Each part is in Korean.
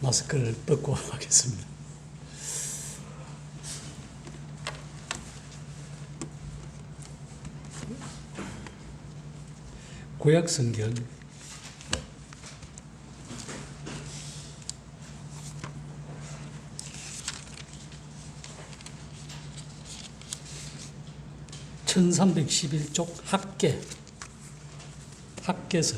마스크를 벗고 하겠습니다. 구약성경 (1311쪽) 학개서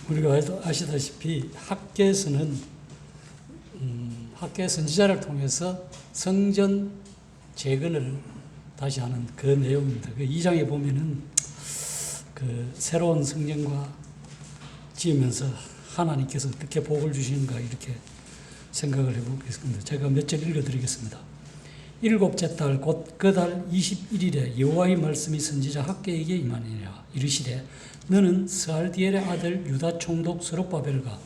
우리가 아시다시피 학개서는 학개 선지자를 통해서 성전 재건을 다시 하는 그 내용입니다. 그 2장에 보면은 그 새로운 성전과 지으면서 하나님께서 어떻게 복을 주시는가 이렇게 생각을 해보겠습니다. 제가 몇 절 읽어드리겠습니다. 일곱째 달 곧 그 달 21일에 여호와의 말씀이 선지자 학개에게 임하니라. 이르시되 너는 스알디엘의 아들 유다 총독 스룹바벨과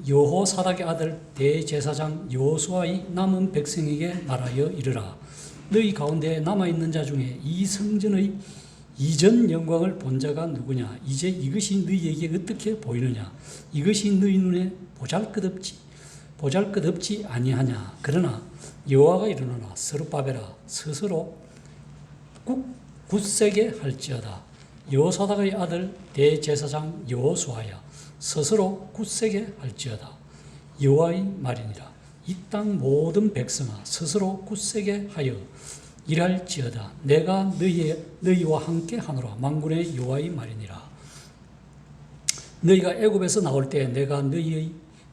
여호사닥의 아들 대제사장 여호수아의 남은 백성에게 말하여 이르라. 너희 가운데 남아있는 자 중에 이 성전의 이전 영광을 본 자가 누구냐? 이제 이것이 너희에게 어떻게 보이느냐? 이것이 너희 눈에 보잘것없지 아니하냐? 그러나 여호와가 이르노라. 스룹바벨아 스스로 굳세게 할지어다. 여호사닥의 아들 대제사장 여호수아야 스스로 굳세게 할지어다. 여호와의 말이니라. 이 땅 모든 백성아 스스로 굳세게 하여 일할지어다. 내가 너희와 함께 하노라. 만군의 여호와의 말이니라. 너희가 애굽에서 나올 때 내가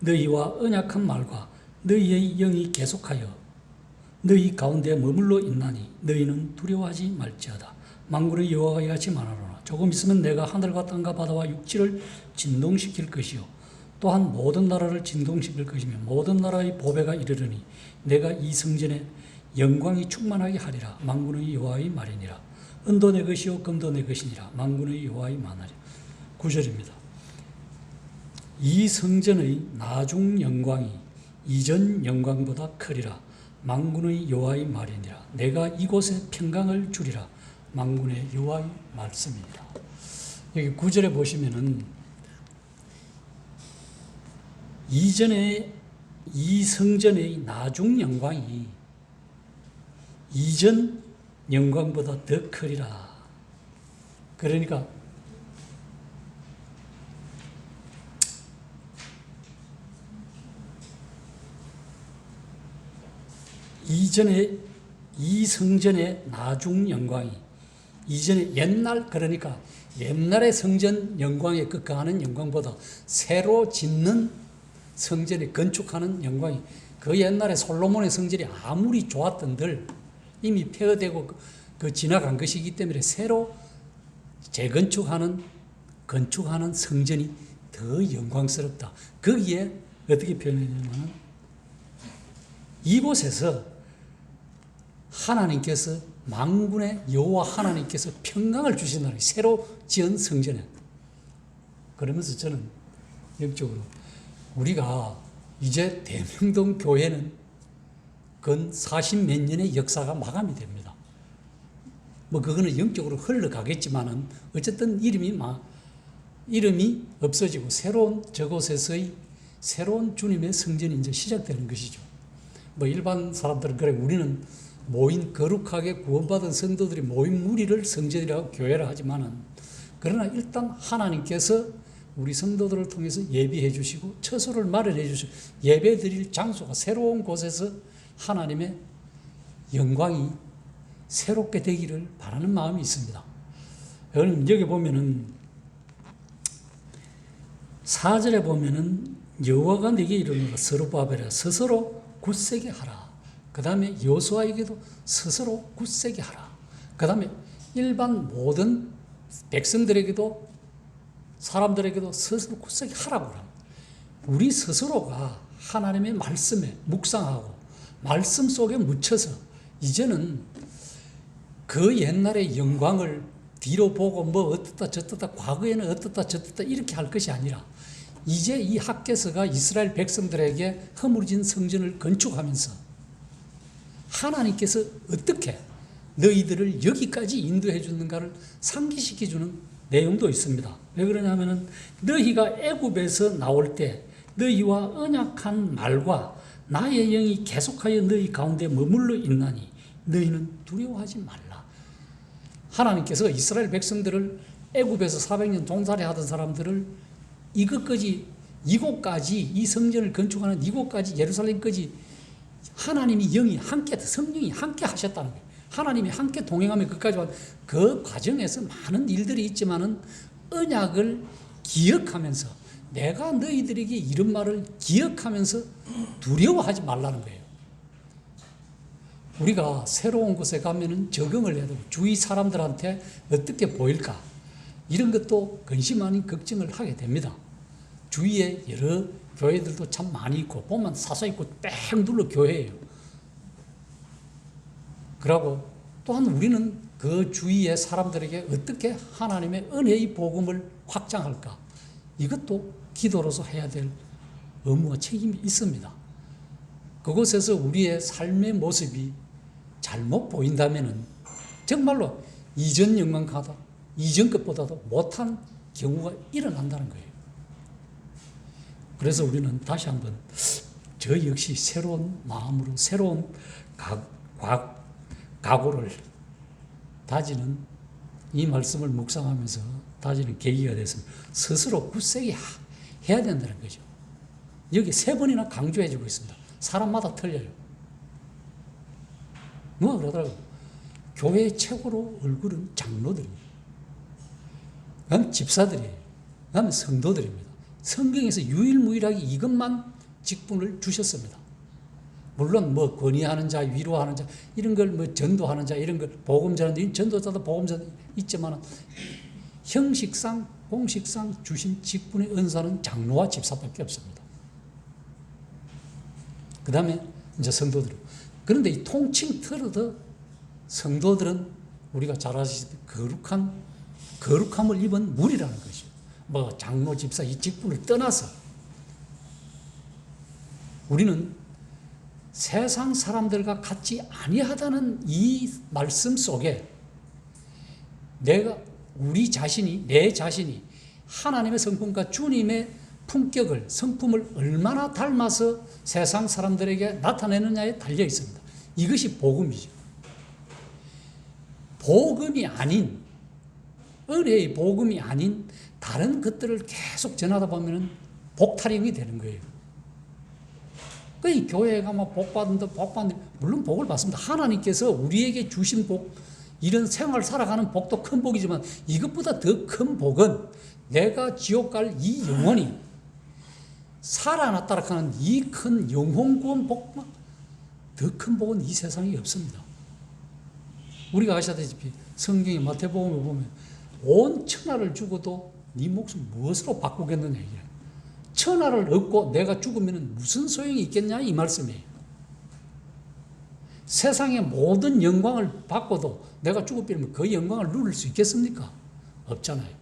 너희와 언약한 말과 너희의 영이 계속하여 너희 가운데 머물러 있나니 너희는 두려워하지 말지어다. 만군의 여호와가 이같이 말하노라. 조금 있으면 내가 하늘과 땅과 바다와 육지를 진동시킬 것이요 또한 모든 나라를 진동시킬 것이며 모든 나라의 보배가 이르르니 내가 이 성전에 영광이 충만하게 하리라. 만군의 여호와의 말이니라. 은도 내 것이요 금도 내 것이니라. 만군의 여호와의 말이니라. 9절입니다. 이 성전의 나중 영광이 이전 영광보다 크리라. 만군의 여호와의 말이니라. 내가 이곳에 평강을 주리라. 만군의 여호와의 말씀입니다. 여기 9절에 보시면은 이전에 이 성전의 나중 영광이 이전 영광보다 더 크리라. 그러니까 이전에 이 성전의 나중 영광이 이전에 그러니까 옛날의 성전 영광에 급가하는 영광보다 새로 짓는 성전에 건축하는 영광이 그 옛날에 솔로몬의 성전이 아무리 좋았던들 이미 폐허되고 지나간 것이기 때문에 새로 건축하는 성전이 더 영광스럽다. 거기에 어떻게 표현했냐면 이곳에서 하나님께서 만군의 여호와 하나님께서 평강을 주신다는 새로 지은 성전에. 그러면서 저는 영적으로 우리가 이제 대명동 교회는 근 40몇 년의 역사가 마감이 됩니다. 뭐 그거는 영적으로 흘러가겠지만은 어쨌든 이름이 없어지고 새로운 저곳에서의 새로운 주님의 성전이 이제 시작되는 것이죠. 뭐 일반 사람들은 그래 우리는 모인 거룩하게 구원받은 성도들이 모인 무리를 성전이라고 교회라 하지만은 그러나 일단 하나님께서 우리 성도들을 통해서 예비해 주시고 처소를 마련해 주시고 예배 드릴 장소가 새로운 곳에서 하나님의 영광이 새롭게 되기를 바라는 마음이 있습니다. 여기 보면은 4절에 보면은 여호와가 내게 이르노라. 스룹바벨아 스스로 굳세게 하라. 그 다음에 여호수아에게도 스스로 굳세게 하라. 그 다음에 일반 모든 백성들에게도 사람들에게도 스스로 굳세게 하라고 합니다. 우리 스스로가 하나님의 말씀에 묵상하고 말씀 속에 묻혀서 이제는 그 옛날의 영광을 뒤로 보고 뭐 어떻다 저떻다 과거에는 어떻다 저떻다 이렇게 할 것이 아니라 이제 이 학개서가 이스라엘 백성들에게 허물어진 성전을 건축하면서 하나님께서 어떻게 너희들을 여기까지 인도해 주는가를 상기시켜 주는 내용도 있습니다. 왜 그러냐면은 너희가 애굽에서 나올 때 너희와 언약한 말과 나의 영이 계속하여 너희 가운데 머물러 있나니 너희는 두려워하지 말라. 하나님께서 이스라엘 백성들을 애굽에서 400년 종살이 하던 사람들을 이곳까지 이 성전을 건축하는 이곳까지 예루살렘까지 하나님이 영이 함께 성령이 함께 하셨다는 거예요. 하나님이 함께 동행하며 그까지 왔. 그 과정에서 많은 일들이 있지만은 언약을 기억하면서 내가 너희들에게 이런 말을 기억하면서 두려워하지 말라는 거예요. 우리가 새로운 곳에 가면은 적응을 해야 되고 주위 사람들한테 어떻게 보일까 이런 것도 근심 아닌 걱정을 하게 됩니다. 주위에 여러 교회들도 참 많이 있고 보면 사서 있고 뺑 눌러 교회예요. 그러고 또한 우리는 그 주위의 사람들에게 어떻게 하나님의 은혜의 복음을 확장할까 이것도 기도로서 해야 될 의무와 책임이 있습니다. 그곳에서 우리의 삶의 모습이 잘못 보인다면은 정말로 이전 영광보다 이전 것보다도 못한 경우가 일어난다는 거예요. 그래서 우리는 다시 한번 저 역시 새로운 마음으로 새로운 각오를 다지는 이 말씀을 묵상하면서 다지는 계기가 됐습니다. 스스로 굳세게 해야 된다는 거죠. 여기 3번이나 강조해 주고 있습니다. 사람마다 틀려요. 누가 그러더라고요. 교회의 최고로 얼굴은 장로들입니다. 그다음 집사들이에요. 그다음에 성도들입니다. 성경에서 유일무이하게 이것만 직분을 주셨습니다. 물론 뭐 권위하는 자, 위로하는 자 이런 걸 뭐 전도하는 자 이런 걸 복음 전하는 전도자도 복음자도 있지만 형식상 공식상 주신 직분의 은사는 장로와 집사밖에 없습니다. 그 다음에 이제 성도들. 그런데 이 통칭 틀어도 성도들은 우리가 잘 아시듯이 거룩함을 입은 무리라는 것이죠. 뭐 장로, 집사 이 직분을 떠나서 우리는 세상 사람들과 같지 아니하다는 이 말씀 속에 내 자신이 하나님의 성품과 주님의 품격을, 성품을 얼마나 닮아서 세상 사람들에게 나타내느냐에 달려 있습니다. 이것이 복음이죠. 복음이 아닌, 은혜의 복음이 아닌 다른 것들을 계속 전하다 보면 복타령이 되는 거예요. 그 교회가 막 복받는다, 물론 복을 받습니다. 하나님께서 우리에게 주신 복, 이런 생활 살아가는 복도 큰 복이지만 이것보다 더 큰 복은 내가 지옥 갈 이 영혼이 살아났다라 하는 이 큰 영혼구원 복만 더 큰 복은 이 세상에 없습니다. 우리가 아시다시피 성경의 마태복음을 보면 온 천하를 주고도 네 목숨 무엇으로 바꾸겠느냐 이게. 천하를 얻고 내가 죽으면 무슨 소용이 있겠냐 이 말씀이에요. 세상의 모든 영광을 받고도 내가 죽어버리면 그 영광을 누릴 수 있겠습니까? 없잖아요.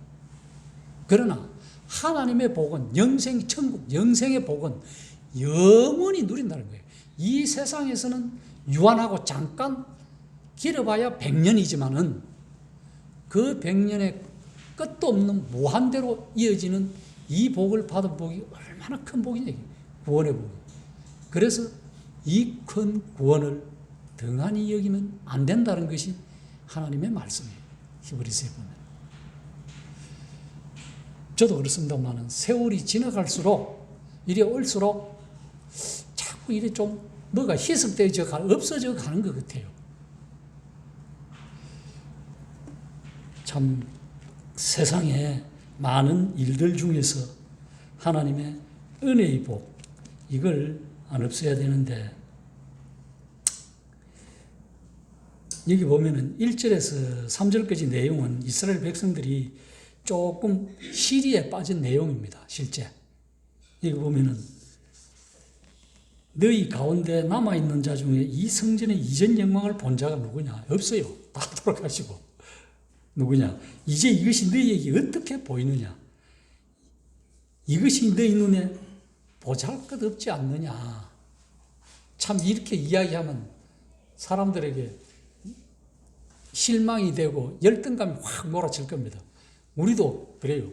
그러나 하나님의 복은 영생, 천국, 영생의 복은 영원히 누린다는 거예요. 이 세상에서는 유한하고 잠깐 길어봐야 100년이지만은 그 100년의 끝도 없는 무한대로 이어지는 이 복을 받은 복이 얼마나 큰 복이냐. 구원의 복. 그래서 이 큰 구원을 등한히 여기면 안 된다는 것이 하나님의 말씀이에요. 히브리서에 보면. 저도 그렇습니다만 세월이 지나갈수록 이래 올수록 자꾸 이래 좀 뭐가 희석되어져 없어져 가는 것 같아요. 참 세상에 많은 일들 중에서 하나님의 은혜의 복 이걸 안 없어야 되는데 여기 보면은 1절에서 3절까지 내용은 이스라엘 백성들이 조금 시리에 빠진 내용입니다. 실제 여기 보면은 너희 가운데 남아있는 자 중에 이 성전의 이전 영광을 본 자가 누구냐? 없어요. 다 돌아가시고. 누구냐? 이제 이것이 너희에게 어떻게 보이느냐? 이것이 너희 눈에 보잘것없지 않느냐? 참 이렇게 이야기하면 사람들에게 실망이 되고 열등감이 확 몰아칠 겁니다. 우리도 그래요.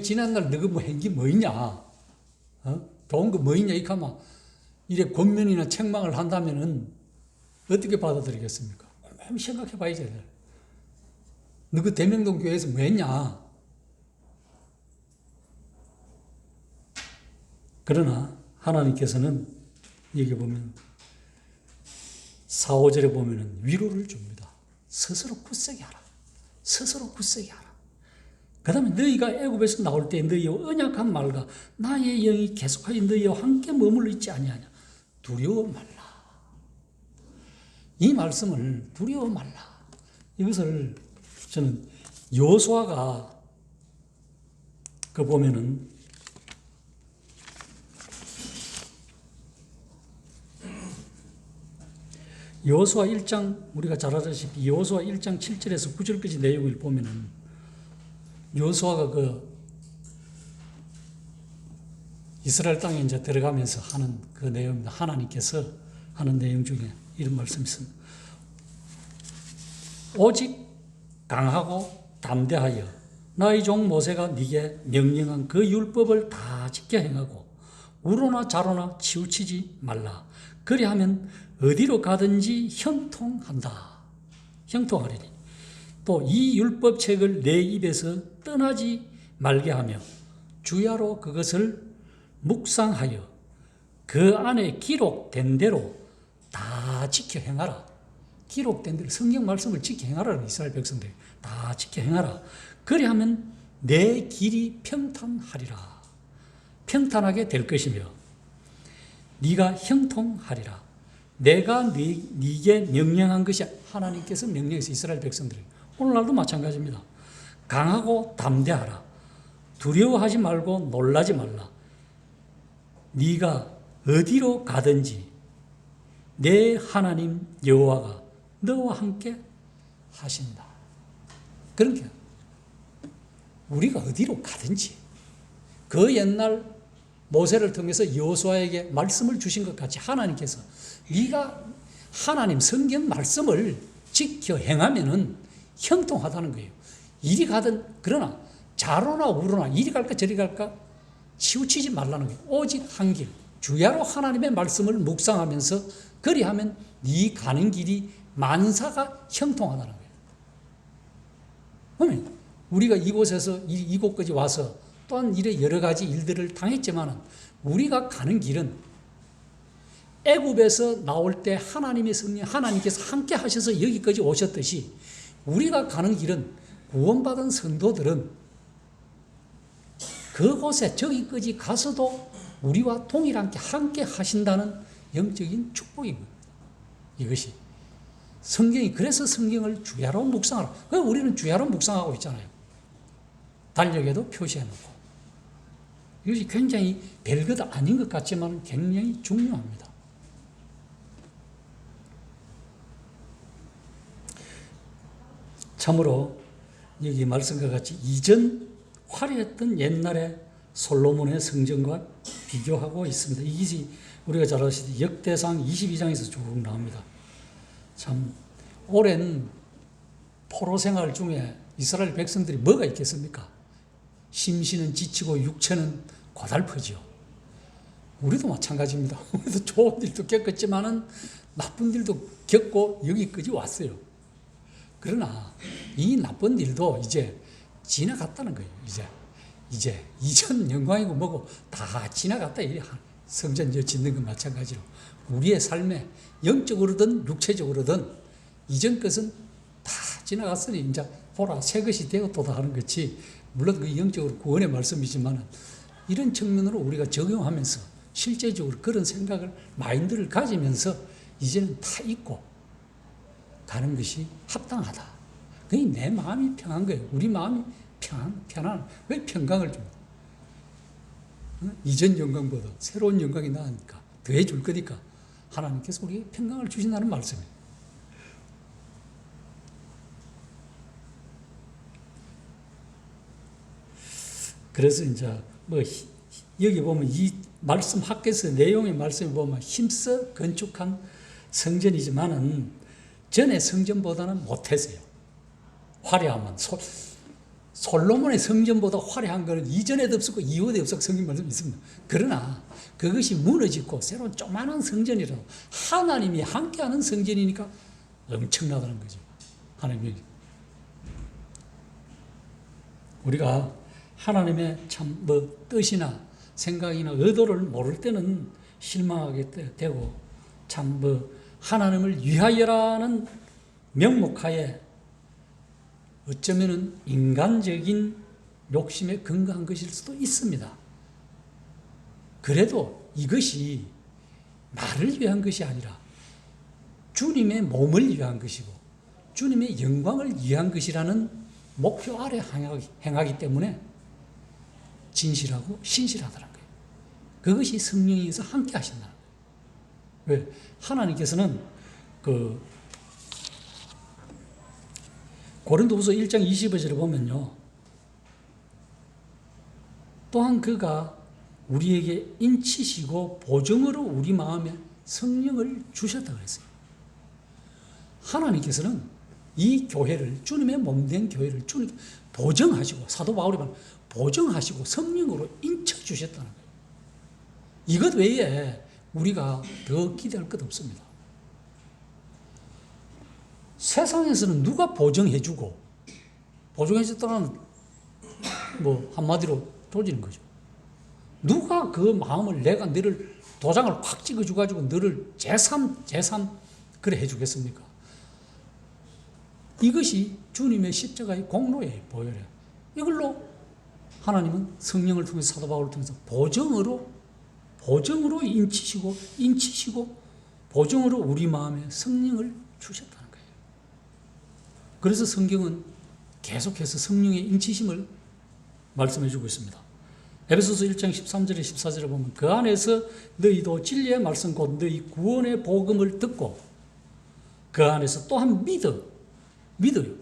지난날 너가 뭐 한 게 뭐 있냐? 좋은 거 뭐 있냐? 이렇게 하면 이래 권면이나 책망을 한다면은 어떻게 받아들이겠습니까? 곰곰이 생각해 봐야죠. 너그 대명동 교회에서 뭐 했냐? 그러나 하나님께서는 여기 보면 4, 5절에 보면은 위로를 줍니다. 스스로 굳세게 하라. 스스로 굳세게 하라. 그 다음에 너희가 애굽에서 나올 때 너희의 언약한 말과 나의 영이 계속하여 너희와 함께 머물러 있지 아니하냐. 두려워 말라. 이 말씀을 두려워 말라. 이것을 저는 여호수아가 그 보면은 여호수아 1장 우리가 잘 알다시피 여호수아 1장 7절에서 9절까지 내용을 보면은 여호수아가 그 이스라엘 땅에 이제 들어가면서 하는 그 내용입니다. 하나님께서 하는 내용 중에 이런 말씀이 있습니다. 오직 강하고 담대하여 나의 종 모세가 네게 명령한 그 율법을 다 지켜 행하고 우로나 좌로나 치우치지 말라. 그리하면 어디로 가든지 형통한다. 형통하리니. 또 이 율법책을 내 입에서 떠나지 말게 하며 주야로 그것을 묵상하여 그 안에 기록된 대로 다 지켜 행하라. 기록된 대로 성경 말씀을 지켜 행하라. 이스라엘 백성들이 다 지켜 행하라. 그리하면 내 길이 평탄하리라. 평탄하게 될 것이며 네가 형통하리라. 내가 네게 명령한 것이 하나님께서 명령해서 이스라엘 백성들에게 오늘날도 마찬가지입니다. 강하고 담대하라. 두려워하지 말고 놀라지 말라. 네가 어디로 가든지 내 하나님 여호와가 너와 함께 하신다. 그러니까 우리가 어디로 가든지 그 옛날 모세를 통해서 여호수아에게 말씀을 주신 것 같이 하나님께서 네가 하나님 성경 말씀을 지켜 행하면은 형통하다는 거예요. 이리 가든 그러나 좌로나 우로나 이리 갈까 저리 갈까 치우치지 말라는 거예요. 오직 한 길 주야로 하나님의 말씀을 묵상하면서 그리하면 네 가는 길이 만사가 형통하다는 거예요. 그러면 우리가 이곳에서 이곳까지 와서 또한 이래 여러 가지 일들을 당했지만은 우리가 가는 길은 애굽에서 나올 때 하나님의 성령 하나님께서 함께 하셔서 여기까지 오셨듯이 우리가 가는 길은 구원받은 성도들은 그곳에 저기까지 가서도 우리와 동일하게 함께 하신다는 영적인 축복인 겁니다. 이것이 성경이 그래서 성경을 주야로 묵상하라. 우리는 주야로 묵상하고 있잖아요. 달력에도 표시해놓고 이것이 굉장히 별것 아닌 것 같지만 굉장히 중요합니다. 참으로 여기 말씀과 같이 이전 화려했던 옛날의 솔로몬의 성전과 비교하고 있습니다. 이것이 우리가 잘 아시듯이 역대상 22장에서 쭉 나옵니다. 참 오랜 포로 생활 중에 이스라엘 백성들이 뭐가 있겠습니까? 심신은 지치고 육체는 고달프죠. 우리도 마찬가지입니다. 우리도 좋은 일도 겪었지만은 나쁜 일도 겪고 여기까지 왔어요. 그러나 이 나쁜 일도 이제 지나갔다는 거예요. 이제 이전 영광이고 뭐고 다 지나갔다. 성전 짓는 건 마찬가지로 우리의 삶에 영적으로든 육체적으로든 이전 것은 다 지나갔으니 이제 보라 새 것이 되었도다 하는 것이 물론 그 영적으로 구원의 말씀이지만 이런 측면으로 우리가 적용하면서 실제적으로 그런 생각을 마인드를 가지면서 이제는 다 잊고 가는 것이 합당하다. 그게 내 마음이 평한 거예요. 우리 마음이 편안. 왜 평강을 줍니까? 이전 영광보다 새로운 영광이 나으니까 더해 줄 거니까 하나님께서 우리에게 평강을 주신다는 말씀이에요. 그래서 이제 뭐 여기 보면 이 말씀 학교에서 내용의 말씀을 보면 힘써 건축한 성전이지만은 전의 성전보다는 못했어요. 화려하면 솔로몬의 성전보다 화려한 것은 이전에도 없었고 이후에도 없었고 성경 말씀이 있습니다. 그러나 그것이 무너지고 새로운 조그마한 성전이라도 하나님이 함께하는 성전이니까 엄청나다는 거죠. 하나님이 우리가 하나님의 참 뭐 뜻이나 생각이나 의도를 모를 때는 실망하게 되고 참 뭐 하나님을 위하여라는 명목하에 어쩌면은 인간적인 욕심에 근거한 것일 수도 있습니다. 그래도 이것이 나를 위한 것이 아니라 주님의 몸을 위한 것이고 주님의 영광을 위한 것이라는 목표 아래 행하기 때문에 진실하고 신실하다는 거예요. 그것이 성령에서 함께 하신다는 거예요. 왜? 하나님께서는 고린도후서 1장 25절에 보면요. 또한 그가 우리에게 인치시고 보증으로 우리 마음에 성령을 주셨다고 그랬어요. 하나님께서는 이 교회를 주님의 몸된 교회를 주님 보증하시고 사도 바울이 말하는 보증하시고 성령으로 인쳐 주셨다는 거예요. 이것 외에 우리가 더 기대할 것 없습니다. 세상에서는 누가 보증해주고 보증해줬다는 뭐 한마디로 조지는 거죠. 누가 그 마음을 내가 너를 도장을 확 찍어줘가지고 너를 제삼 그래 해주겠습니까? 이것이 주님의 십자가의 공로에 보여요. 이걸로 하나님은 성령을 통해서 사도 바울을 통해서 보증으로 인치시고 보증으로 우리 마음에 성령을 주셨다는 거예요. 그래서 성경은 계속해서 성령의 인치심을 말씀해 주고 있습니다. 에베소서 1장 13절에 14절에 보면 그 안에서 너희도 진리의 말씀 곧 너희 구원의 복음을 듣고 그 안에서 또한 믿어요.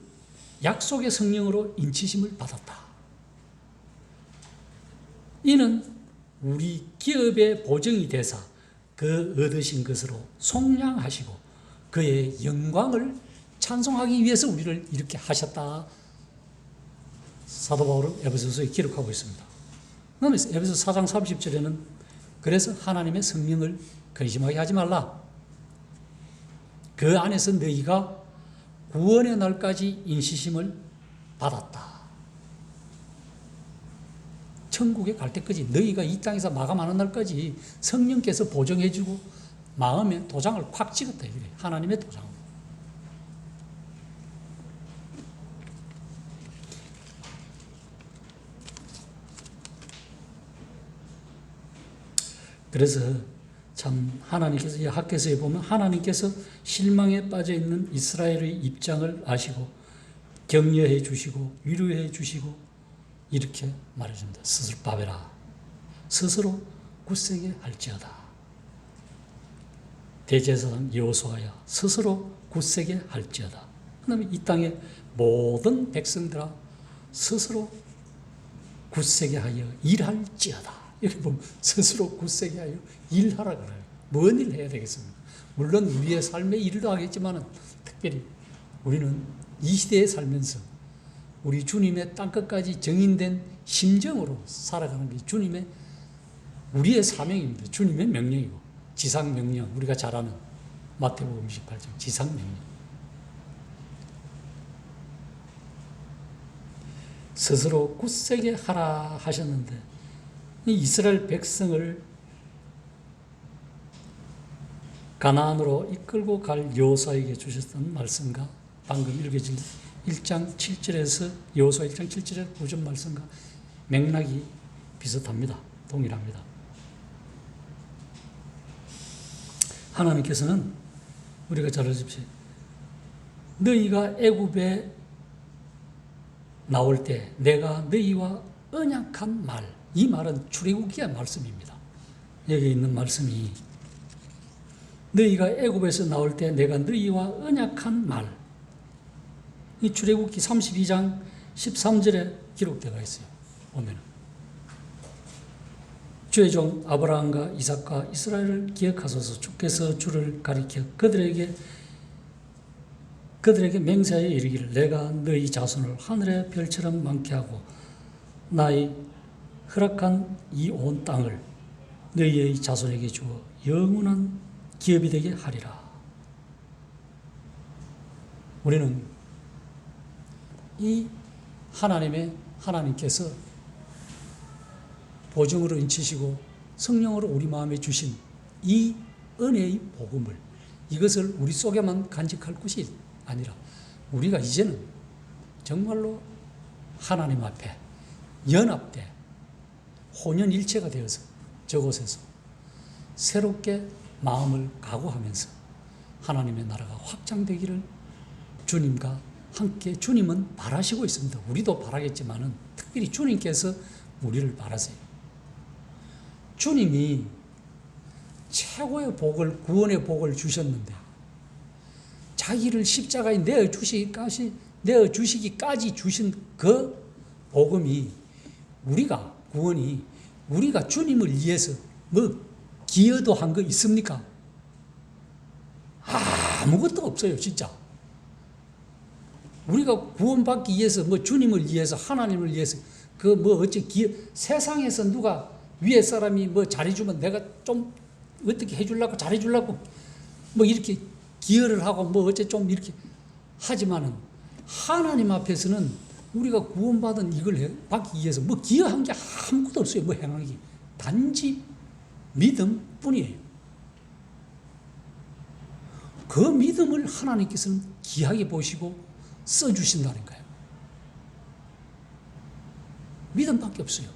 약속의 성령으로 인치심을 받았다. 이는 우리 기업의 보증이 되사 그 얻으신 것으로 속량하시고 그의 영광을 찬송하기 위해서 우리를 이렇게 하셨다. 사도 바울은 에베소서에 기록하고 있습니다. 에베소 4장 30절에는 그래서 하나님의 성령을 근심하게 하지 말라. 그 안에서 너희가 구원의 날까지 인치심을 받았다. 천국에 갈 때까지 너희가 이 땅에서 마감하는 날까지 성령께서 보증해주고 마음에 도장을 콱 찍었다. 이래. 하나님의 도장. 그래서 참 하나님께서 이 학개서에 보면 하나님께서 실망에 빠져 있는 이스라엘의 입장을 아시고 격려해 주시고 위로해 주시고 이렇게 말해줍니다. 스스로 바베라 스스로 굳세게 할지어다. 대제사장 여호수아야 스스로 굳세게 할지어다. 그 다음에 이 땅의 모든 백성들아 스스로 굳세게 하여 일할지어다. 여기 보면 스스로 굳세게 하여 일하라 그래요. 뭔 일 해야 되겠습니까? 물론 우리의 삶의 일도 하겠지만 특별히 우리는 이 시대에 살면서 우리 주님의 땅끝까지 정인된 심정으로 살아가는 게 우리의 사명입니다. 주님의 명령이고 지상명령, 우리가 잘 아는 마태복음 28장 지상명령. 스스로 굳세게 하라 하셨는데 이 이스라엘 백성을 가나안으로 이끌고 갈 여호수아에게 주셨던 말씀과 방금 읽어진 1장 7절에서 여호수아 1장 7절의 구전 말씀과 맥락이 비슷합니다. 동일합니다. 하나님께서는 우리가 잘 아십시오. 너희가 애굽에 나올 때 내가 너희와 언약한 말, 이 말은 출애굽기의 말씀입니다. 여기 있는 말씀이 너희가 애굽에서 나올 때 내가 너희와 언약한 말. 이 출애굽기 32장 13절에 기록되어 있어요. 보면은 주의 종 아브라함과 이삭과 이스라엘을 기억하소서. 주께서 주를 가리켜 그들에게 맹세하여 이르기를 내가 너희 자손을 하늘의 별처럼 많게 하고 나의 허락한 이 온 땅을 너희의 자손에게 주어 영원한 기업이 되게 하리라. 우리는 이 하나님께서 보증으로 인치시고 성령으로 우리 마음에 주신 이 은혜의 복음을, 이것을 우리 속에만 간직할 것이 아니라 우리가 이제는 정말로 하나님 앞에 연합돼 혼연일체가 되어서 저곳에서 새롭게 마음을 각오하면서 하나님의 나라가 확장되기를 주님과 함께 주님은 바라시고 있습니다. 우리도 바라겠지만은 특별히 주님께서 우리를 바라세요. 주님이 최고의 복을, 구원의 복을 주셨는데 자기를 십자가에 내어주시기까지 주신 그 복음이 구원이 우리가 주님을 위해서 뭐 기여도 한 거 있습니까? 아무것도 없어요, 진짜. 우리가 구원받기 위해서 뭐 주님을 위해서 하나님을 위해서 그 뭐 어째 세상에서 누가 위에 사람이 뭐 잘해주면 내가 좀 어떻게 해주려고 잘해주려고 뭐 이렇게 기여를 하고 뭐 어째 좀 이렇게 하지만은 하나님 앞에서는 우리가 구원받은 이걸 받기 위해서 뭐 기여한 게 아무것도 없어요. 뭐 행한 게 단지 믿음뿐이에요. 그 믿음을 하나님께서는 귀하게 보시고 써주신다는 거예요. 믿음밖에 없어요.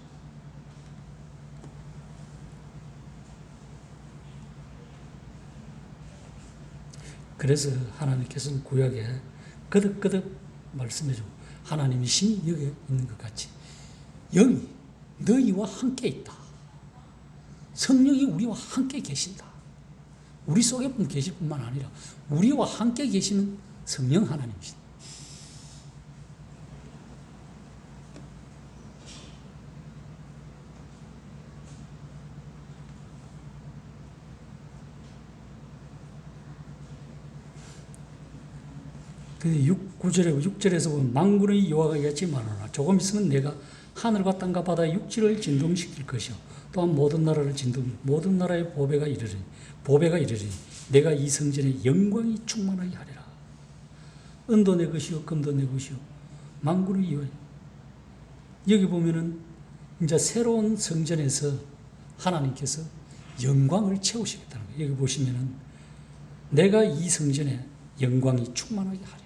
그래서 하나님께서는 구약에 거듭거듭 말씀해주고 하나님이 신이 여기에 있는 것 같이 영이 너희와 함께 있다. 성령이 우리와 함께 계신다. 우리 속에 계실 뿐만 아니라 우리와 함께 계시는 성령 하나님이시다. 근데 6절에서 보면 만군의 여호와가 이같이 말하노라. 조금 있으면 내가 하늘과 땅과 바다의 육지를 진동시킬 것이요 또한 모든 나라를 모든 나라의 보배가 이르리니 내가 이 성전의 영광이 충만하게 하리라. 은도 내 것이요 금도 내 것이요 만군의 여호와. 여기 보면은 이제 새로운 성전에서 하나님께서 영광을 채우시겠다는 거예요. 여기 보시면은 내가 이 성전에 영광이 충만하게 하리라.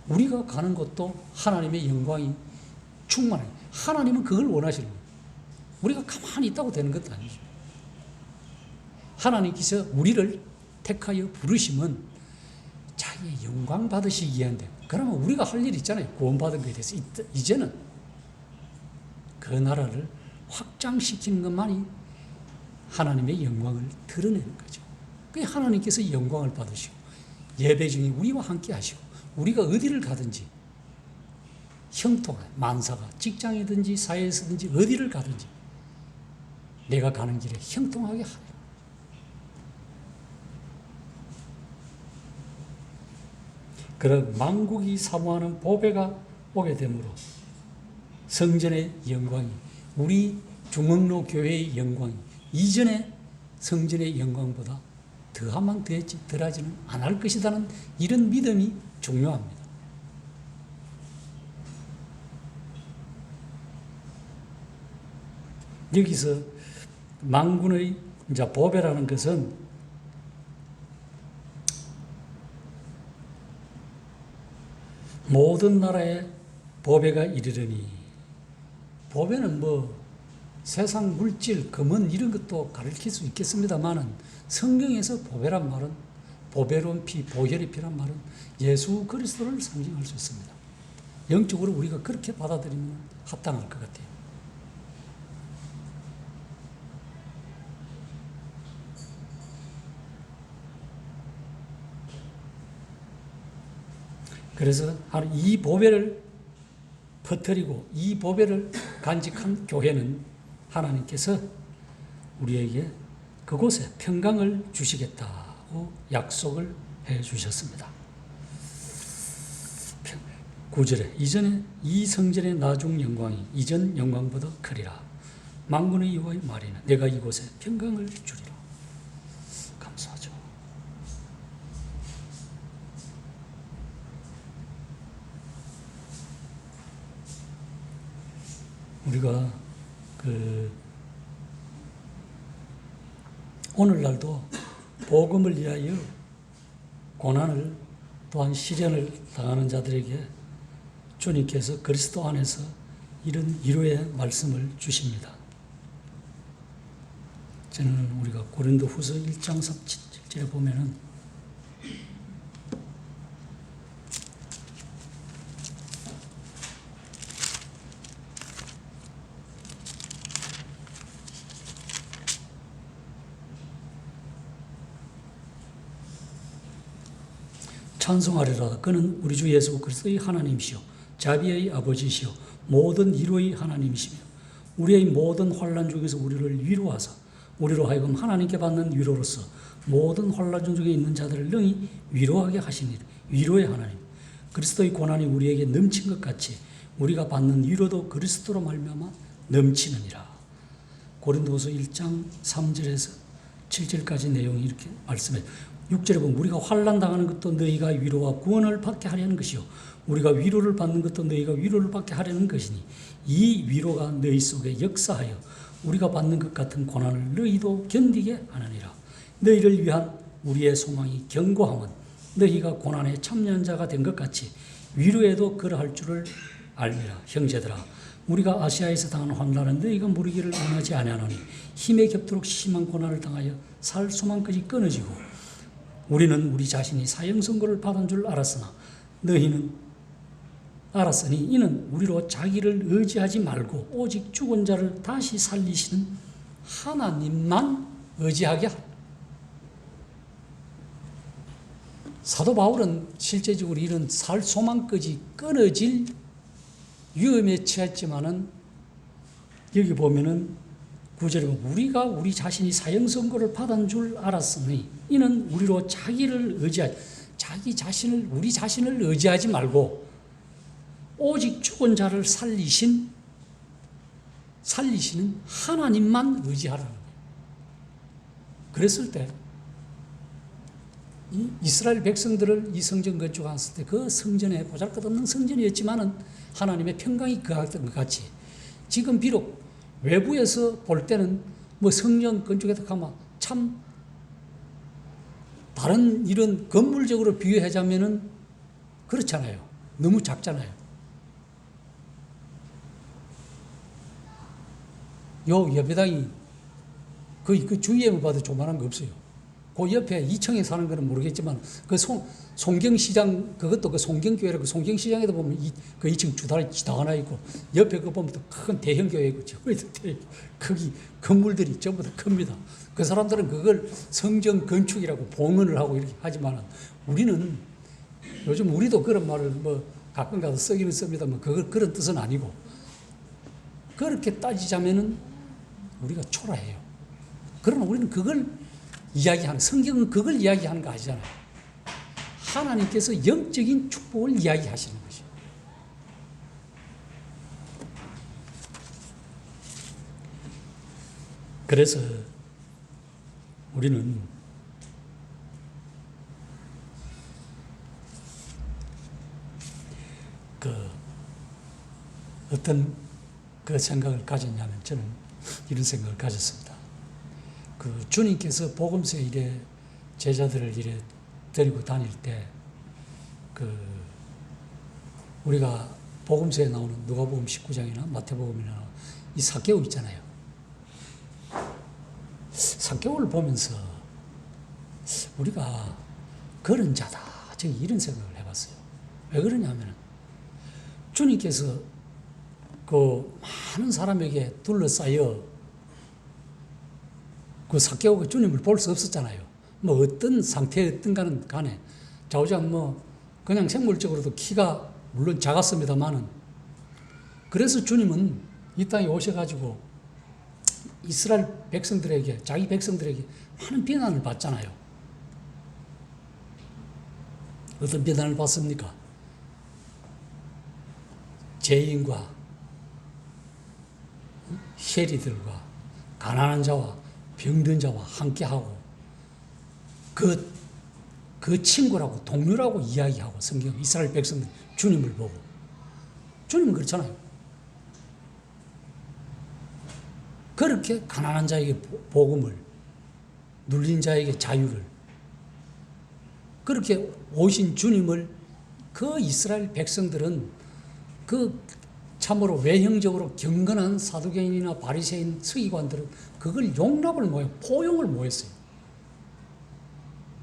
우리가 가는 곳도 하나님의 영광이 충만해. 하나님은 그걸 원하시는 거예요. 우리가 가만히 있다고 되는 것도 아니죠. 하나님께서 우리를 택하여 부르시면 자기의 영광 받으시기 위한데, 그러면 우리가 할 일이 있잖아요. 구원받은 것에 대해서. 이제는 그 나라를 확장시키는 것만이 하나님의 영광을 드러내는 거죠. 그 하나님께서 영광을 받으시고 예배 중에 우리와 함께 하시고 우리가 어디를 가든지 형통하게 만사가 직장이든지 사회에서든지 어디를 가든지 내가 가는 길에 형통하게 하라. 그런 만국이 사모하는 보배가 오게 되므로 성전의 영광이 우리 중흥로 교회의 영광이 이전의 성전의 영광보다 더하면 더했지 덜하지는 않을 것이라는 이런 믿음이 중요합니다. 여기서 만군의 이제 보배라는 것은 모든 나라에 보배가 이르르니, 보배는 뭐 세상 물질, 금은 이런 것도 가르칠 수 있겠습니다만은 성경에서 보배란 말은 보배로운 피, 보혈의 피란 말은 예수 그리스도를 상징할 수 있습니다. 영적으로 우리가 그렇게 받아들이면 합당할 것 같아요. 그래서 이 보배를 퍼뜨리고 이 보배를 간직한 교회는 하나님께서 우리에게 그곳에 평강을 주시겠다고 약속을 해 주셨습니다. 9절에 이전에 이 성전의 나중 영광이 이전 영광보다 크리라. 만군의 여호와의 말이나 내가 이곳에 평강을 주리라. 감사하죠. 우리가 오늘날도 복음을 위하여 고난을 또한 시련을 당하는 자들에게 주님께서 그리스도 안에서 이런 위로의 말씀을 주십니다. 저는 우리가 고린도후서 1장 17절에 보면은 찬송하리라. 그는 우리 주 예수 그리스도의 하나님이시요 자비의 아버지시요 모든 위로의 하나님이시며 우리의 모든 환난 중에서 우리를 위로하사 우리로 하여금 하나님께 받는 위로로서 모든 환난 중에 있는 자들을 능히 위로하게 하시니 위로의 하나님. 그리스도의 고난이 우리에게 넘친 것 같이 우리가 받는 위로도 그리스도로 말미암아 넘치느니라. 고린도후서 1장 3절에서 7절까지 내용이 이렇게 말씀해요. 6절에 보면 우리가 환난 당하는 것도 너희가 위로와 구원을 받게 하려는 것이요 우리가 위로를 받는 것도 너희가 위로를 받게 하려는 것이니 이 위로가 너희 속에 역사하여 우리가 받는 것 같은 고난을 너희도 견디게 하느니라. 너희를 위한 우리의 소망이 견고함은 너희가 고난에 참여한 자가 된 것 같이 위로에도 그러할 줄을 알미라. 형제들아 우리가 아시아에서 당한 환난은 너희가 모르기를 원하지 아니하노니 힘에 겹도록 심한 고난을 당하여 살 소망까지 끊어지고 우리는 우리 자신이 사형 선고를 받은 줄 알았으니 이는 우리로 자기를 의지하지 말고 오직 죽은 자를 다시 살리시는 하나님만 의지하게 하라. 사도 바울은 실제적으로 이런 살 소망까지 끊어질 위험에 처했지만은 여기 보면은 9절에 보면 우리가 우리 자신이 사형 선고를 받은 줄 알았으니 이는 우리로 우리 자신을 의지하지 말고 오직 죽은 자를 살리시는 하나님만 의지하라는 거예요. 그랬을 때 이 이스라엘 백성들을 이 성전 건축했을 때 그 성전에 보잘것없는 성전이었지만은 하나님의 평강이 거했던 것 같이 지금 비록 외부에서 볼 때는 뭐 성전 건축에다 가면 참 다른 이런 건물적으로 비유하자면은 그렇잖아요. 너무 작잖아요. 요 예배당이 거의 그 주위에만 봐도 조만한 거 없어요. 그 옆에 2층에 사는 거는 모르겠지만 그 송경시장 그것도 그 송경교회라고 송경시장에도 보면 그 2층 주다리 다 하나 있고 옆에 그 보면 또 큰 대형 교회고 저기도 거기 건물들이 전부 다 큽니다. 그 사람들은 그걸 성전 건축이라고 봉헌을 하고 이렇게 하지만 우리는 요즘 우리도 그런 말을 뭐 가끔 가서 쓰기는 씁니다만 그런 뜻은 아니고 그렇게 따지자면은 우리가 초라해요. 그러나 우리는 그걸 이야기하는 성경은 그걸 이야기하는 거 아니잖아요. 하나님께서 영적인 축복을 이야기하시는 것이죠. 그래서 우리는 어떤 그 생각을 가졌냐면 저는 이런 생각을 가졌습니다. 주님께서 복음서에 이래 제자들을 이래 데리고 다닐 때 우리가 복음서에 나오는 누가복음 19장이나 마태복음이나 이 삭개오 있잖아요. 삭개오를 보면서 우리가 그런 자다. 제가 이런 생각을 해봤어요. 왜 그러냐면 주님께서 그 많은 사람에게 둘러싸여 그 삭개오가 주님을 볼 수 없었잖아요. 뭐 어떤 상태였든 간에 좌우장 뭐 그냥 생물적으로도 키가 물론 작았습니다만은, 그래서 주님은 이 땅에 오셔가지고 이스라엘 백성들에게, 자기 백성들에게 많은 비난을 받잖아요. 어떤 비난을 받습니까? 죄인과 세리들과 가난한 자와 병든 자와 함께하고 그 친구라고 동료라고 이야기하고, 성경 이스라엘 백성들 주님을 보고, 주님은 그렇잖아요. 그렇게 가난한 자에게 복음을, 눌린 자에게 자유를, 그렇게 오신 주님을 그 이스라엘 백성들은 그 참으로 외형적으로 경건한 사두개인이나 바리새인 서기관들은 그걸 용납을 못해요. 포용을 못했어요.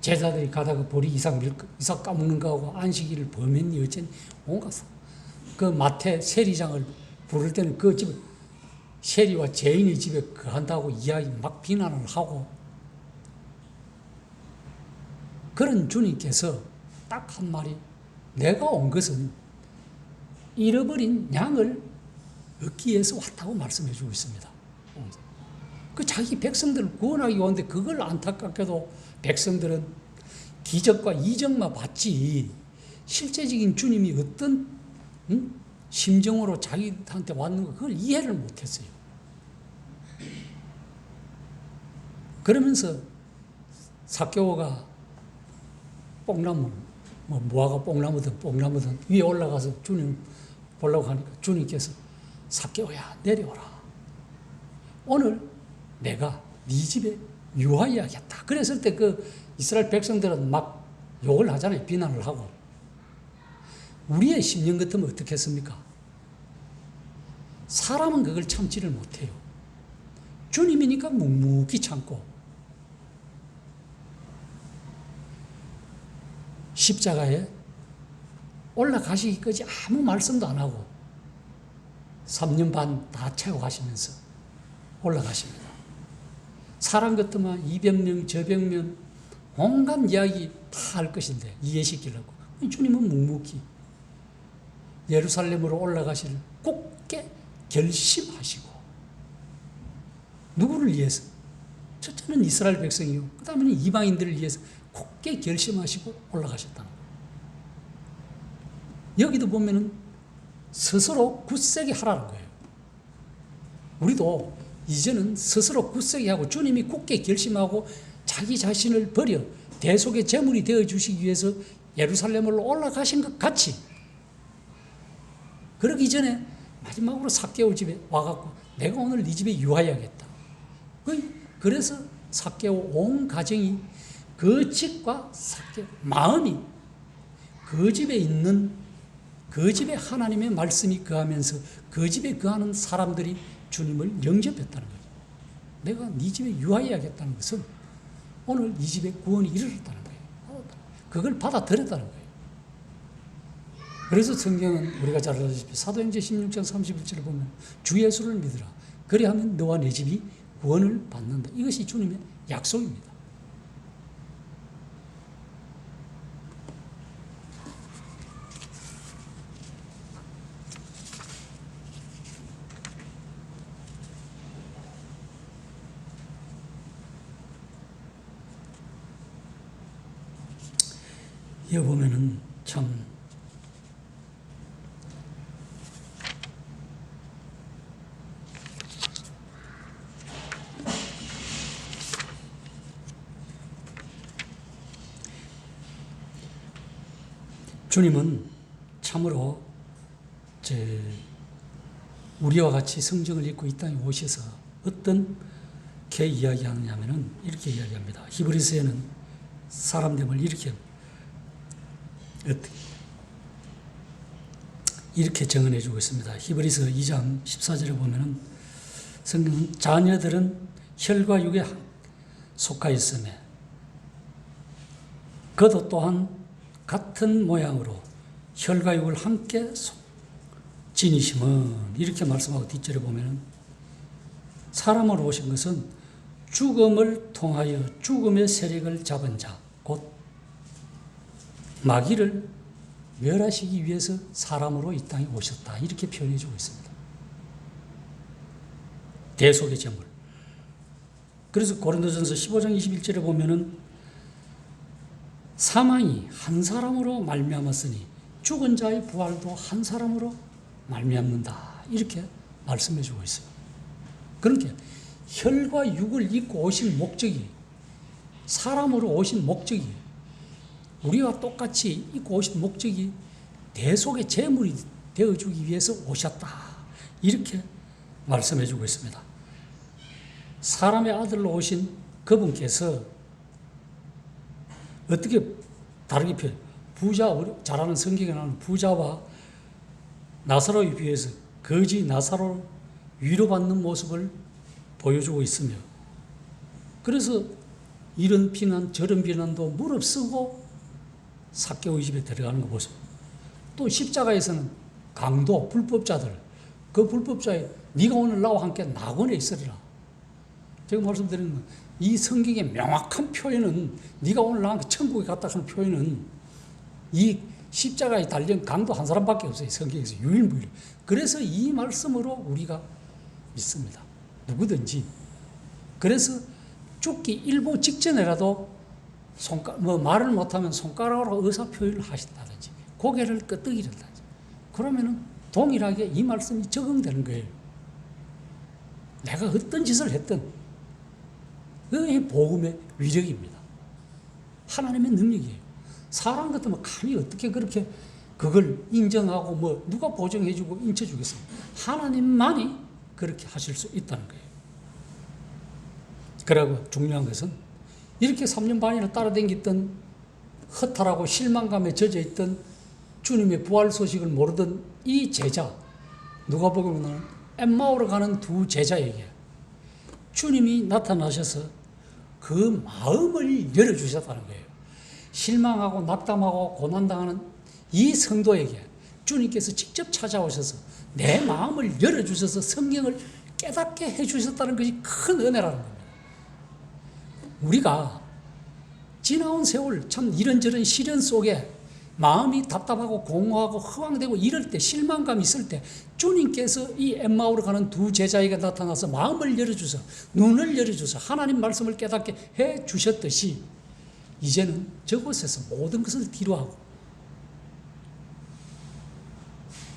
제자들이 가다가 보리 이삭 까먹는 거하고 안식일을 범했니 어쨌니 온갖, 그 마태 세리장을 부를 때는 그 집에 세리와 죄인의 집에 거한다고 이야기 막 비난을 하고, 그런 주님께서 딱 한 말이, 내가 온 것은 잃어버린 양을 얻기 위해서 왔다고 말씀해 주고 있습니다. 그 자기 백성들을 구원하기 왔는데 그걸 안타깝게도 백성들은 기적과 이적만 봤지 실제적인 주님이 어떤 심정으로 자기한테 왔는가 그걸 이해를 못했어요. 그러면서 삭개오가 뽕나무, 무화과 뽕나무든 위에 올라가서 주님 보려고 하니까 주님께서 삭개오야 내려오라. 오늘 내가 네 집에 유하여야겠다. 그랬을 때 그 이스라엘 백성들은 막 욕을 하잖아요. 비난을 하고. 우리의 심령 같으면 어떻겠습니까? 사람은 그걸 참지를 못해요. 주님이니까 묵묵히 참고, 십자가에 올라가시기까지 아무 말씀도 안 하고 3년 반 다 채워가시면서 올라가십니다. 사람 같으면 이병명 저병명 온갖 이야기 다 할 것인데 이해시키려고 주님은 묵묵히 예루살렘으로 올라가시를 굳게 결심하시고, 누구를 위해서? 첫째는 이스라엘 백성이요, 그 다음에는 이방인들을 위해서 굳게 결심하시고 올라가셨다는 거예요. 여기도 보면은 스스로 굳세게 하라는 거예요. 우리도 이제는 스스로 굳세게 하고 주님이 굳게 결심하고 자기 자신을 버려 대속의 제물이 되어주시기 위해서 예루살렘으로 올라가신 것 같이, 그러기 전에 마지막으로 삭개오 집에 와갖고 내가 오늘 네 집에 유하여야겠다. 그래서 삭개오 온 가정이 그 집과 삭개오 마음이 그 집에 있는, 그 집에 하나님의 말씀이 거하면서 그 집에 거하는 사람들이 주님을 영접했다는 거죠. 내가 네 집에 유하여야겠다는 것은 오늘 네 집에 구원이 이르렀다는 거예요. 그걸 받아들였다는 거예요. 그래서 성경은 우리가 잘 알다시피 사도행전 16장 31절을 보면 주 예수를 믿으라. 그리하면 너와 내 집이 구원을 받는다. 이것이 주님의 약속입니다. 여기 보면은 참 주님은 참으로 우리와 같이 성경을 읽고 이 땅에 오셔서 어떻게 이야기하느냐면은 이렇게 이야기합니다. 히브리서에는 사람됨을 이렇게 정언해 주고 있습니다. 히브리서 2장 14절에 보면은 성경은 자녀들은 혈과 육에 속하였으며 그도 또한 같은 모양으로 혈과 육을 함께 지니심은, 이렇게 말씀하고 뒷절에 보면은 사람으로 오신 것은 죽음을 통하여 죽음의 세력을 잡은 자, 곧 마귀를 멸하시기 위해서 사람으로 이 땅에 오셨다. 이렇게 표현해주고 있습니다. 대속의 제물. 그래서 고린도전서 15장 21절에 보면은 사망이 한 사람으로 말미암았으니 죽은 자의 부활도 한 사람으로 말미암는다. 이렇게 말씀해주고 있어요. 그러니까 혈과 육을 입고 오신 목적이, 사람으로 오신 목적이, 우리와 똑같이 입고 오신 목적이 대속의 제물이 되어주기 위해서 오셨다. 이렇게 말씀해주고 있습니다. 사람의 아들로 오신 그분께서 어떻게 다르게 표현, 부자, 잘 아는 성경에 나오는 부자와 나사로에 비해서 거지 나사로를 위로받는 모습을 보여주고 있으며, 그래서 이런 비난 저런 비난도 무릅쓰고 삭개오의 집에 들어가는 거 보세요. 또 십자가에서는 강도, 불법자들, 그 불법자에 네가 오늘 나와 함께 낙원에 있으리라. 제가 말씀드리는 건 이 성경의 명확한 표현은, 네가 오늘 나와 함께 천국에 갔다 하는 표현은 이 십자가에 달린 강도 한 사람밖에 없어요. 성경에서 유일무이해. 그래서 이 말씀으로 우리가 믿습니다. 누구든지. 그래서 죽기 일보 직전에라도 말을 못하면 손가락으로 의사표현을 하신다든지 고개를 끄덕이든지, 그러면은 동일하게 이 말씀이 적용되는 거예요. 내가 어떤 짓을 했든 그게 복음의 위력입니다. 하나님의 능력이에요. 사람 같으면 감히 어떻게 그렇게 그걸 인정하고 누가 보증해주고 인쳐주겠습니까? 하나님만이 그렇게 하실 수 있다는 거예요. 그리고 중요한 것은 이렇게 3년 반이나 따라다녔던, 허탈하고 실망감에 젖어있던 주님의 부활 소식을 모르던 이 제자, 누가복음에는 엠마오로 가는 두 제자에게 주님이 나타나셔서 그 마음을 열어주셨다는 거예요. 실망하고 낙담하고 고난당하는 이 성도에게 주님께서 직접 찾아오셔서 내 마음을 열어주셔서 성경을 깨닫게 해주셨다는 것이 큰 은혜라는 겁니다. 우리가 지나온 세월 참 이런저런 시련 속에 마음이 답답하고 공허하고 허황되고 이럴 때, 실망감이 있을 때 주님께서 이 엠마오로 가는 두 제자에게 나타나서 마음을 열어주셔서, 눈을 열어주셔서 하나님 말씀을 깨닫게 해주셨듯이 이제는 저곳에서 모든 것을 뒤로하고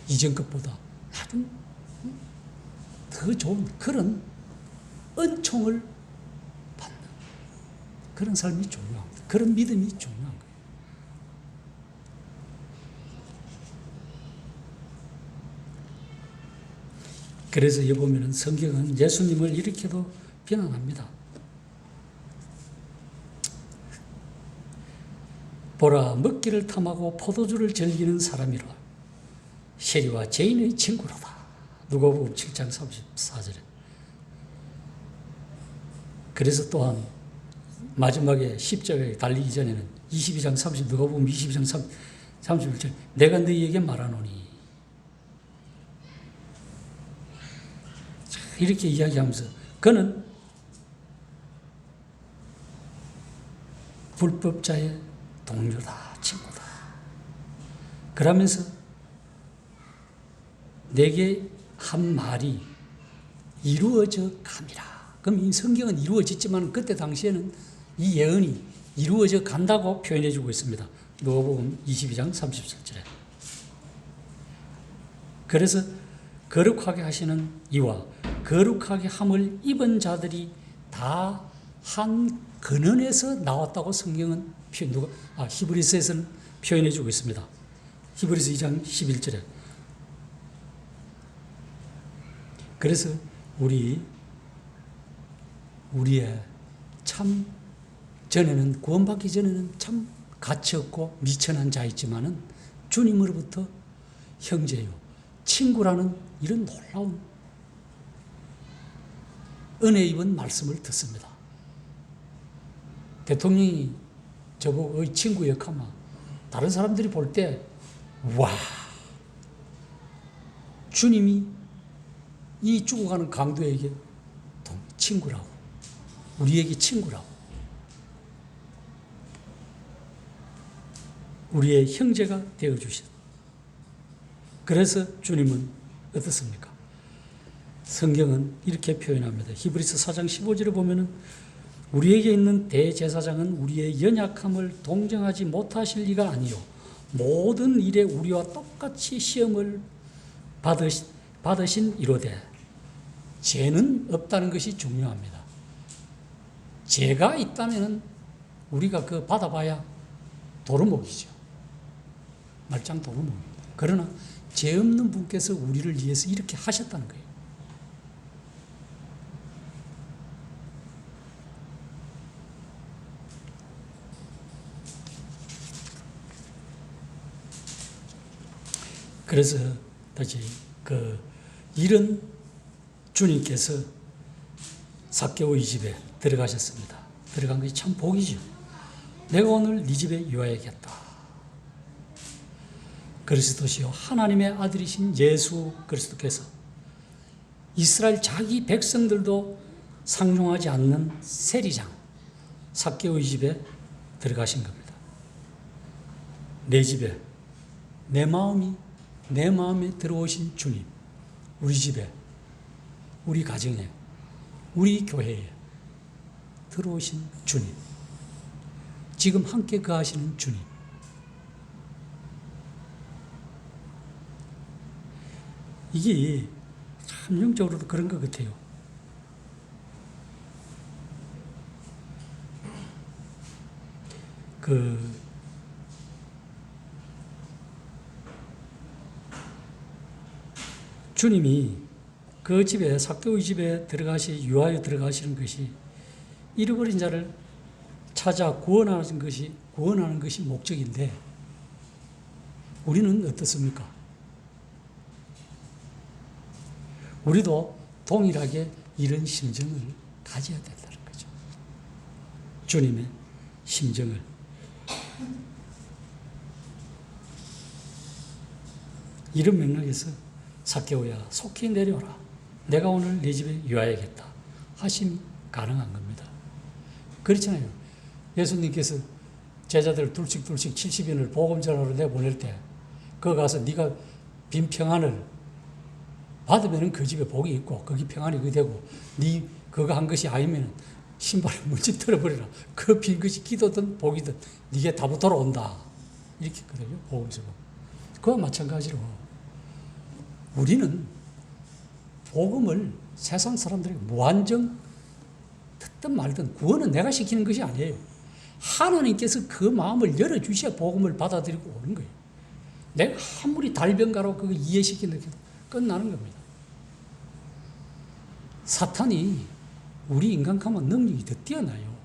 이전 것보다 아주 더 좋은 그런 은총을 받는 그런 삶이 중요합니다. 그런 믿음이 중요한 거예요. 그래서 여기 보면은 성경은 예수님을 이렇게도 비난합니다. 보라, 먹기를 탐하고 포도주를 즐기는 사람이라 세리와 죄인의 친구로다. 누가복음 7장 34절에. 그래서 또한 마지막에 십자가에 달리기 전에는 22장 30, 누가복음 22장 31절, 내가 너희에게 말하노니, 이렇게 이야기하면서 그는 불법자의 동료다, 친구다. 그러면서 내게 한 말이 이루어져 감이라. 그럼 이 성경은 이루어졌지만 그때 당시에는 이 예언이 이루어져 간다고 표현해주고 있습니다. 누가복음 22장 37절에. 그래서 거룩하게 하시는 이와 거룩하게 함을 입은 자들이 다 한 근원에서 나왔다고 성경은 히브리서에서는 표현해주고 있습니다. 히브리서 2장 11절에. 그래서 우리의 참 전에는, 구원받기 전에는 참 가치 없고 미천한 자였지만은 주님으로부터 형제요, 친구라는 이런 놀라운 은혜 입은 말씀을 듣습니다. 대통령이 저보고 친구 역하면 다른 사람들이 볼 때, 와, 주님이 이 죽어가는 강도에게 친구라고, 우리에게 친구라고. 우리의 형제가 되어주신. 그래서 주님은 어떻습니까? 성경은 이렇게 표현합니다. 히브리서 4장 15절에 보면은 우리에게 있는 대제사장은 우리의 연약함을 동정하지 못하실 리가 아니요 모든 일에 우리와 똑같이 시험을 받으신 이로되. 죄는 없다는 것이 중요합니다. 죄가 있다면 우리가 그 받아봐야 도루묵이죠. 말짱 도루묵입니다. 그러나 죄 없는 분께서 우리를 위해서 이렇게 하셨다는 거예요. 그래서 다시 이런 주님께서 삭개오의 집에 들어가셨습니다. 들어간 것이 참 복이죠. 내가 오늘 네 집에 유하야겠다. 그리스도시요 하나님의 아들이신 예수 그리스도께서 이스라엘 자기 백성들도 상종하지 않는 세리장 삭개오의 집에 들어가신 겁니다. 내 집에 내 마음에 들어오신 주님, 우리 집에, 우리 가정에, 우리 교회에 들어오신 주님, 지금 함께 거하시는 주님. 이게 참 영적으로도 그런 것 같아요. 주님이 그 집에 삭개오의 집에 유하여 들어가시는 것이 잃어버린 자를 찾아 구원하는 것이 목적인데 우리는 어떻습니까? 우리도 동일하게 이런 심정을 가져야 된다는 거죠. 주님의 심정을. 이런 맥락에서 삭개오야 속히 내려오라. 내가 오늘 네 집에 유하야겠다. 하심이 가능한 겁니다. 그렇잖아요. 예수님께서 제자들 둘씩 70인을 복음 전하러 내보낼 때 거기 가서 네가 빈 평안을 받으면 그 집에 복이 있고 거기 평안이 그게 되고 네 그거 한 것이 아니면 신발을 문지 털어버리라. 그 빈 것이 기도든 복이든 네게 다 붙들어 온다. 이렇게 했거든요. 복음서. 그와 마찬가지로 우리는 복음을 세상 사람들에게 무한정 듣든 말든 구원은 내가 시키는 것이 아니에요. 하나님께서 그 마음을 열어주셔야 복음을 받아들이고 오는 거예요. 내가 아무리 달변가로 그거 이해시키는 게 끝나는 겁니다. 사탄이 우리 인간감은 능력이 더 뛰어나요.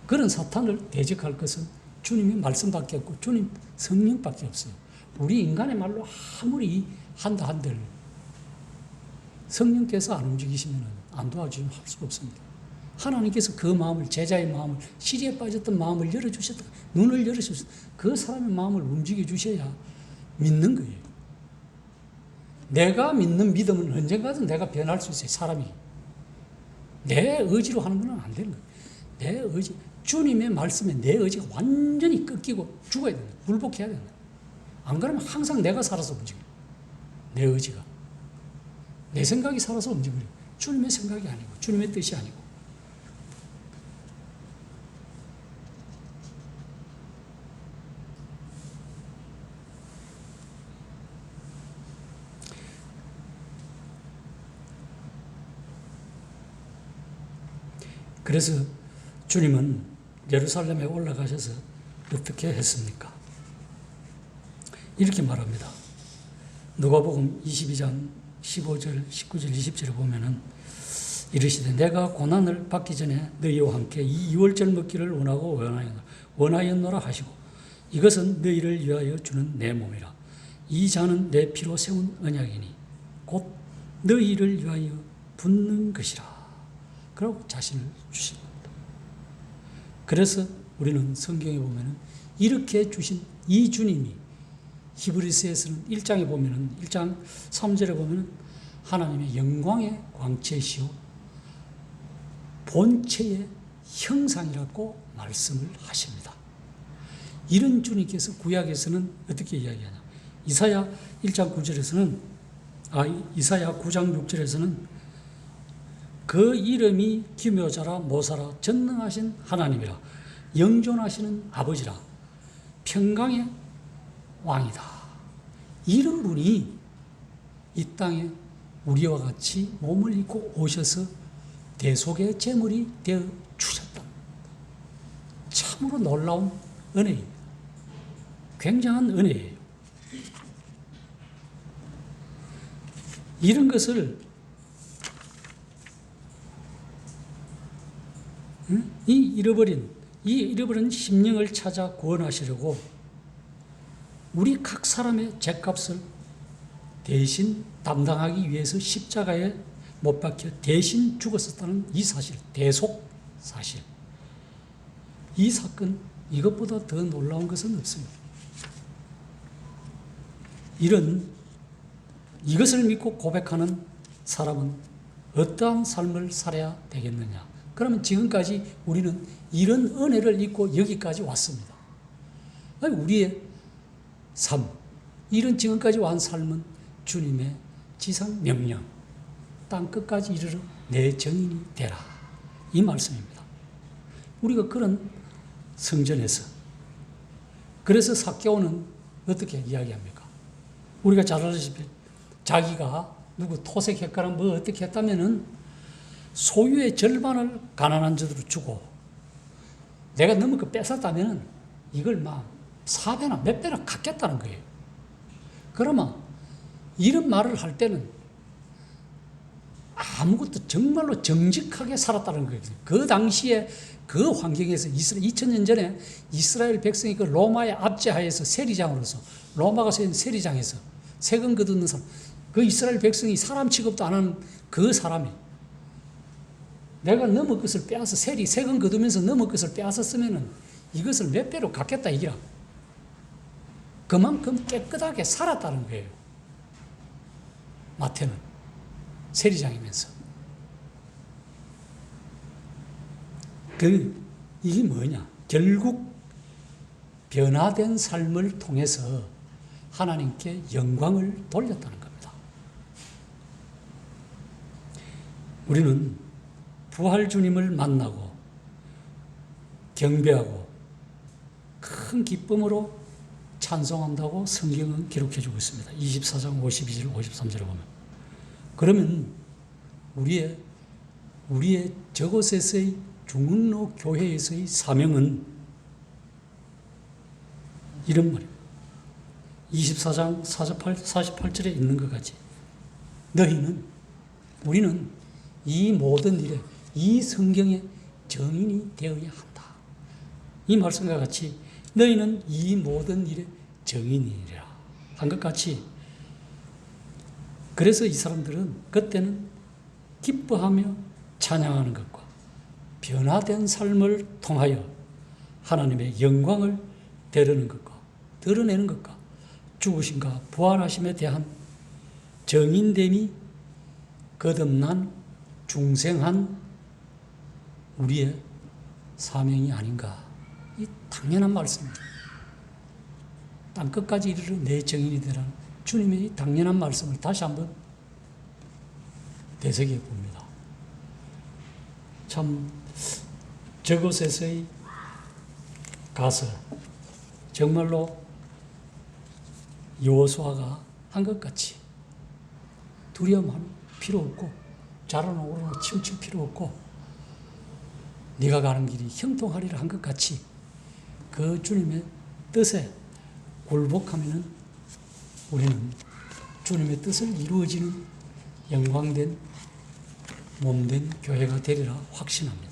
그런 사탄을 대적할 것은 주님의 말씀밖에 없고 주님 성령밖에 없어요. 우리 인간의 말로 아무리 한다 한들 성령께서 안 움직이시면 안 도와주시면 할 수가 없습니다. 하나님께서 그 마음을 제자의 마음을 시리에 빠졌던 마음을 열어주셨다. 눈을 열어주셨다. 그 사람의 마음을 움직여 주셔야 믿는 거예요. 내가 믿는 믿음은 언젠가든 내가 변할 수 있어요. 사람이. 내 의지로 하는 건 안 되는 거예요. 내 의지, 주님의 말씀에 내 의지가 완전히 꺾이고 죽어야 된다. 굴복해야 된다. 안 그러면 항상 내가 살아서 움직여요. 내 의지가. 내 생각이 살아서 움직여요. 주님의 생각이 아니고 주님의 뜻이 아니고. 그래서 주님은 예루살렘에 올라가셔서 어떻게 했습니까? 이렇게 말합니다. 누가복음 22장 15절, 19절, 20절에 보면은 이르시되 내가 고난을 받기 전에 너희와 함께 이 유월절 먹기를 원하였노라 하시고 이것은 너희를 위하여 주는 내 몸이라. 이 잔은 내 피로 세운 언약이니 곧 너희를 위하여 붓는 것이라. 그러고 자신을 주신 겁니다. 그래서 우리는 성경에 보면은 이렇게 주신 이 주님이 히브리서에서는 1장에 보면은 1장 3절에 보면은 하나님의 영광의 광채시오 본체의 형상이라고 말씀을 하십니다. 이런 주님께서 구약에서는 어떻게 이야기하냐? 이사야 1장 9절에서는 이사야 9장 6절에서는 그 이름이 기묘자라 모사라 전능하신 하나님이라 영존하시는 아버지라 평강의 왕이다. 이런 분이 이 땅에 우리와 같이 몸을 입고 오셔서 대속의 제물이 되어 주셨다. 참으로 놀라운 은혜입니다. 굉장한 은혜예요. 이런 것을 이 잃어버린 심령을 찾아 구원하시려고 우리 각 사람의 죄값을 대신 담당하기 위해서 십자가에 못 박혀 대신 죽었었다는 이 사실, 대속 사실. 이 사건, 이것보다 더 놀라운 것은 없습니다. 이것을 믿고 고백하는 사람은 어떠한 삶을 살아야 되겠느냐? 그러면 지금까지 우리는 이런 은혜를 입고 여기까지 왔습니다. 우리의 삶, 이런 지금까지 완 삶은 주님의 지상 명령, 땅 끝까지 이르러 내 정인이 되라. 이 말씀입니다. 우리가 그런 성전에서, 그래서 삭개오는 어떻게 이야기합니까? 우리가 잘 알다시피 자기가 누구 토색 헷가랑 뭐 어떻게 했다면은 소유의 절반을 가난한 자들로 주고 내가 너무 그 뺏었다면은 이걸 막 4배나 몇 배나 갚겠다는 거예요. 그러면 이런 말을 할 때는 아무것도 정말로 정직하게 살았다는 거예요. 그 당시에 그 환경에서 2000년 전에 이스라엘 백성이 그 로마의 압제하에서 세리장으로서 로마가 세운 세리장에서 세금 거두는 사람, 그 이스라엘 백성이 사람 취급도 안 하는 그 사람이 내가 넘을 것을 빼앗아 세금 거두면서 넘을 것을 빼앗았으면은 이것을 몇 배로 갚겠다 이기라. 그만큼 깨끗하게 살았다는 거예요. 마태는 세리장이면서. 이게 뭐냐? 결국 변화된 삶을 통해서 하나님께 영광을 돌렸다는 겁니다. 우리는 부활 주님을 만나고 경배하고 큰 기쁨으로 찬송한다고 성경은 기록해주고 있습니다. 24장 52절 53절에 보면. 그러면 우리의 저곳에서의 중흥로 교회에서의 사명은 이런 말이에요. 24장 48절에 있는 것 같이 우리는 이 모든 일에 이 성경의 정인이 되어야 한다. 이 말씀과 같이 너희는 이 모든 일의 정인이라 한 것 같이, 그래서 이 사람들은 그때는 기뻐하며 찬양하는 것과 변화된 삶을 통하여 하나님의 영광을 드러내는 것과 죽으심과 부활하심에 대한 정인됨이 거듭난 중생한 우리의 사명이 아닌가. 이 당연한 말씀입니다. 땅끝까지 이르러 내 정인이 되라는 주님의 당연한 말씀을 다시 한번 되새겨 봅니다. 참 저곳에서의 가서 정말로 여호수아가 한 것 같이 두려움할 필요 없고 자라나 오르나 치우칠 필요 없고 네가 가는 길이 형통하리라 한 것 같이 그 주님의 뜻에 굴복하면은 우리는 주님의 뜻을 이루어지는 영광된 몸된 교회가 되리라 확신합니다.